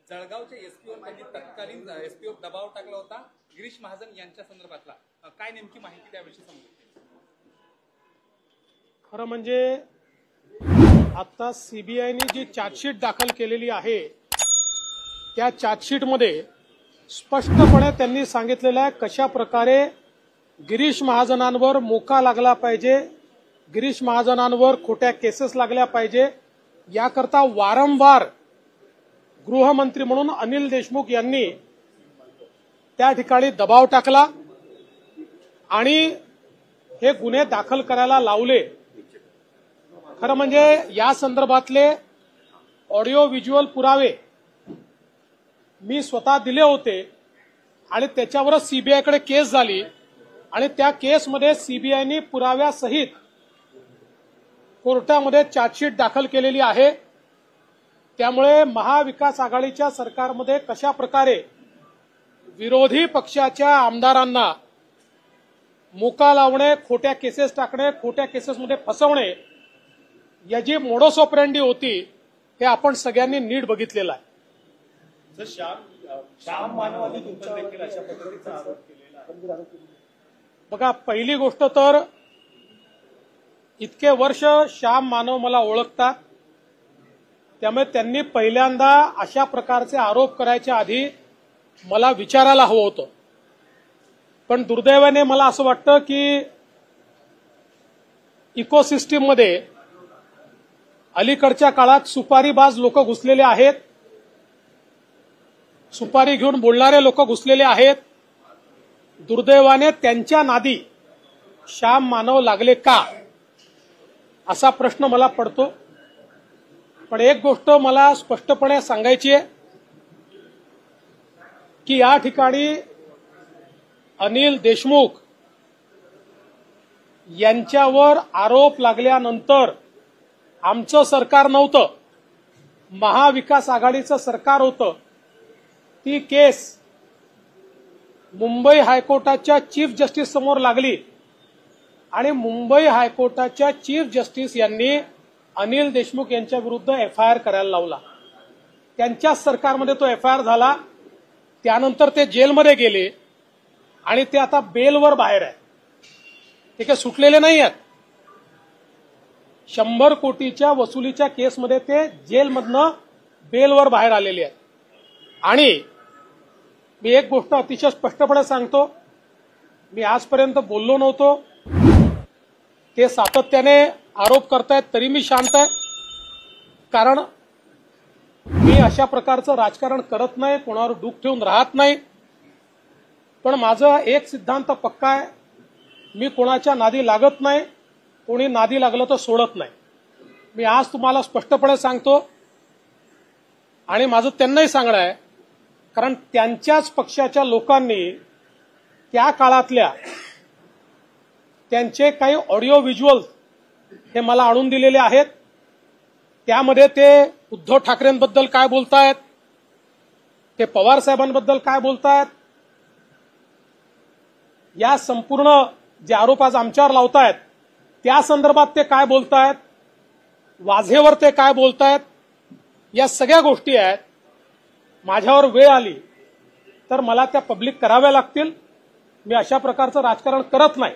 जळगावच्या एसपीवर त्यांनी तत्कालीन एसपीवर दबाव टाकला होता गिरीश महाजन यांच्या संदर्भातला, काय नेमकी माहिती त्याविषयी समजली? खरं म्हणजे आता सीबीआयने जी चार्जशीट दाखल केलेली आहे त्या चार्जशीटमध्ये स्पष्टपणे त्यांनी सांगितलेलं आहे कशा प्रकारे गिरीश महाजनांवर मोका लागला पाहिजे, गिरीश महाजनांवर खोट्या केसेस लागल्या पाहिजे, याकरता वारंवार गृहमंत्री म्हणून अनिल देशमुख यांनी त्या ठिकाणी दबाव टाकला आणि हे गुन्हे दाखल करायला लावले. खरं म्हणजे या संदर्भातले ऑडिओ व्हिज्युअल पुरावे मी स्वतः दिले होते आणि त्याच्यावरच सीबीआयकडे केस झाली आणि त्या केसमध्ये सीबीआयने पुराव्यासहित कोर्टामध्ये चार्जशीट दाखल केलेली आहे. त्यामुळे महाविकास आघाडीच्या सरकारमध्ये कशा प्रकारे विरोधी पक्षाच्या आमदारांना मोका लावणे, खोट्या केसेस टाकणे, खोट्या केसेसमध्ये फसवणे याची मोडस ऑपरेंडी होती हे आपण सगळ्यांनी नीट बघितलेलं आहे. श्याम मानवाने तुमच्यावर देखील अशा पद्धतीचा आरोप केलेला आहे. बघा, पहिली गोष्ट तर इतके वर्ष श्याम मानव मला ओळखतात, त्यामुळे त्यांनी पहिल्यांदा अशा प्रकारचे आरोप करायच्या आधी मला विचारायला हवं होतं. पण दुर्दैवाने मला असं वाटतं की इकोसिस्टीममध्ये अलीकडच्या काळात सुपारीबाज लोक घुसलेले आहेत, सुपारी घेऊन बोलणारे लोक घुसलेले आहेत. दुर्दैवाने त्यांच्या नादी श्याम मानव लागले का असा प्रश्न मला पडतो. पण एक गोष्ट मला स्पष्टपणे सांगायची आहे की या ठिकाणी अनिल देशमुख यांच्यावर आरोप लागल्यानंतर आमचं सरकार नव्हतं, महाविकास आघाडीचं सरकार होतं. ती केस मुंबई हायकोर्टाच्या चीफ जस्टिस समोर लागली आणि मुंबई हायकोर्टाच्या चीफ जस्टिस यांनी अनिल देशमुख यांच्या विरुद्ध एफआयआर करायला लावला. त्यांच्याच सरकारमध्ये तो एफआयआर झाला. त्यानंतर ते जेलमध्ये गेले आणि ते आता बेलवर बाहेर आहे. ते काही सुटलेले नाही आहेत. 100 कोटीच्या वसुलीच्या केसमध्ये ते जेलमधनं बेलवर बाहेर आलेले आहेत. आणि मी एक गोष्ट अतिशय स्पष्टपणे सांगतो, मी आजपर्यंत बोललो नव्हतो. ते सातत्याने आरोप करतायत तरी मी शांत आहे, कारण मी अशा प्रकारचं राजकारण करत नाही, कोणावर डूक ठेवून राहत नाही. पण माझा एक सिद्धांत पक्का आहे, मी कोणाच्या नादी लागत नाही, कोणी नादी लागलं तर सोडत नाही. मी आज तुम्हाला स्पष्टपणे सांगतो आणि माझं त्यांनाही सांगणं आहे, कारण त्यांच्याच पक्षाच्या लोकांनी त्या काळातल्या त्यांचे काही ऑडिओ व्हिज्युअल हे मला आणून दिलेले आहेत. त्यामध्ये ते उद्धव ठाकरेंबद्दल काय बोलतायत, ते पवार साहेबांबद्दल काय बोलतायत, या संपूर्ण जे आरोप आज आमच्यावर लावतायत त्या संदर्भात ते काय बोलतायत, वाझेवर ते काय बोलतायत, या सगळ्या गोष्टी आहेत. माझ्यावर वेळ आली तर मला त्या पब्लिक कराव्या लागतील. मी अशा प्रकारचं राजकारण करत नाही.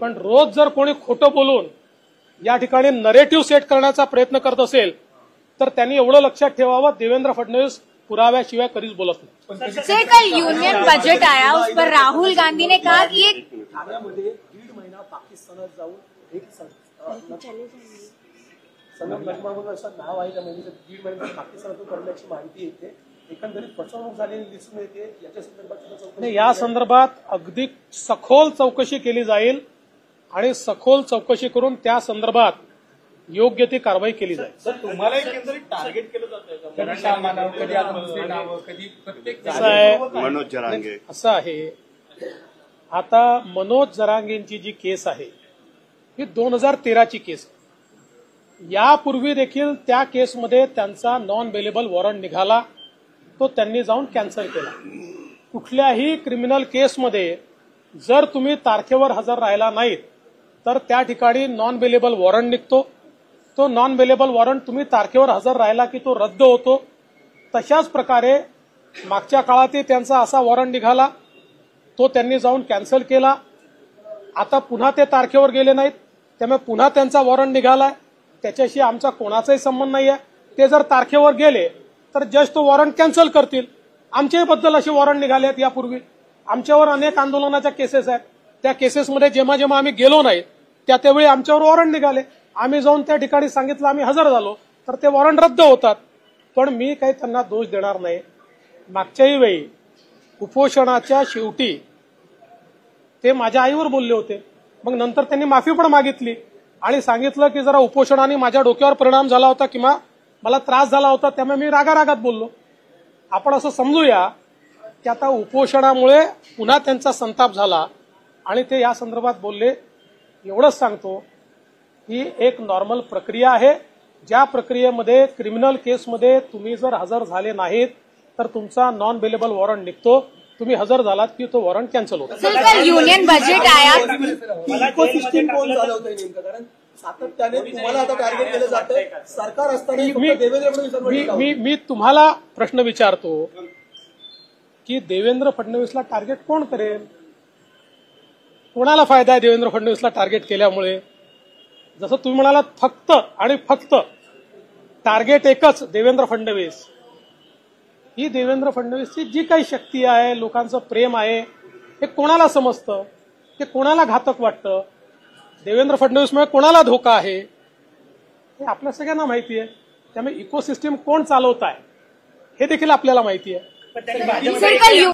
पण रोज जर कोणी खोटं बोलून या ठिकाणी नरेटिव्ह सेट करण्याचा प्रयत्न करत असेल तर त्यांनी एवढं लक्षात ठेवावं, देवेंद्र फडणवीस पुराव्याशिवाय कधीच बोलत नाही. सर, कल यूनियन बजट आया, उस पर राहुल गांधी ने कहा कि ये ठाण्यामध्ये 1.5 महिना पाकिस्तानात जाऊन एक सनद लग्मा म्हणून असं नाव आहे, म्हणजे 1.5 महिन्यात पाकिस्तानातून करण्याची माहिती येते. एकंदरीत फसवणूक झालेली दिसून येते. याच्या संदर्भात या संदर्भात अगदी सखोल चौकशी केली जाईल आणि सखोल चौकशी करून त्या संदर्भात योग्य ती कारवाई केली जाईल. सर, तुम्हाला एकंदरीत टार्गेट केलं जातं मनोज जरांगे असं आहे. आता मनोज जरांगेंची जी केस आहे ही 2013ची केस आहे. यापूर्वी देखील त्या केसमध्ये त्यांचा नॉन बेलेबल वॉरंट निघाला, तो त्यांनी जाऊन कॅन्सल केला. कुठल्याही क्रिमिनल केसमध्ये जर तुम्ही तारखेवर हजर राहिला नाहीत तर त्या ठिकाणी नॉन बेलेबल वॉरंट निघतो. तो नॉन बेलेबल वॉरंट तुम्ही तारखेवर हजर राहिला की तो रद्द होतो. तशाच प्रकारे मागच्या काळातही त्यांचा असा वॉरंट निघाला, तो त्यांनी जाऊन कॅन्सल केला. आता पुन्हा ते तारखेवर गेले नाहीत, त्यामुळे पुन्हा त्यांचा वॉरंट निघालाय. त्याच्याशी आमचा कोणाचाही संबंध नाहीये. ते जर तारखेवर गेले तर जज तो वॉरंट कॅन्सल करतील. आमच्याबद्दल असे वॉरंट निघाले आहेत यापूर्वी. आमच्यावर अनेक आंदोलनाच्या केसेस आहेत. त्या केसेसमध्ये जेव्हा जेव्हा आम्ही गेलो नाही त्यावेळी आमच्यावर वॉरंट निघाले. आम्ही जाऊन त्या ठिकाणी सांगितलं आम्ही हजर झालो तर ते वॉरंट रद्द होतात. पण मी काही त्यांना दोष देणार नाही. मागच्याही वेळी उपोषणाच्या शेवटी ते माझ्या आईवर बोलले होते. मग नंतर त्यांनी माफी पण मागितली आणि सांगितलं की जरा उपोषणाने माझ्या डोक्यावर परिणाम झाला होता किंवा मला त्रास झाला होता, त्यामुळे मी रागारागात बोललो. आपण असं समजूया की आता उपोषणामुळे पुन्हा त्यांचा संताप झाला आणि ते या संदर्भात बोलले. एवढंच सांगतो ही एक नॉर्मल प्रक्रिया आहे. ज्या प्रक्रियेमध्ये क्रिमिनल केसमध्ये तुम्ही जर हजर झाले नाहीत तर तुमचा नॉन बेलेबल वॉरंट निघतो. तुम्ही हजर झालात की तो वॉरंट कॅन्सल होतो. सर, कल युनियन बजट आया. इकोसिस्टीम कोण झालं होतं नेमकं? कारण सातत्याने तुम्हाला आता टार्गेट केलं जातंय. सरकार असताना देवेंद्र फडणवीस मी तुम्हाला प्रश्न विचारतो की देवेंद्र फडणवीसला टार्गेट कोण करेल? कोणाला फायदा आहे देवेंद्र फडणवीसला टार्गेट केल्यामुळे? जसं तुम्ही म्हणालात फक्त आणि फक्त टार्गेट एकच देवेंद्र फडणवीस. ही देवेंद्र फडणवीसची जी काही शक्ती आहे, लोकांचं प्रेम आहे, हे कोणाला समजतं? हे कोणाला घातक वाटतं? देवेंद्र फडणवीसमुळे कोणाला धोका आहे हे आपल्या सगळ्यांना माहिती आहे. त्यामुळे इकोसिस्टीम कोण चालवत आहे हे देखील आपल्याला माहिती आहे. सर, कल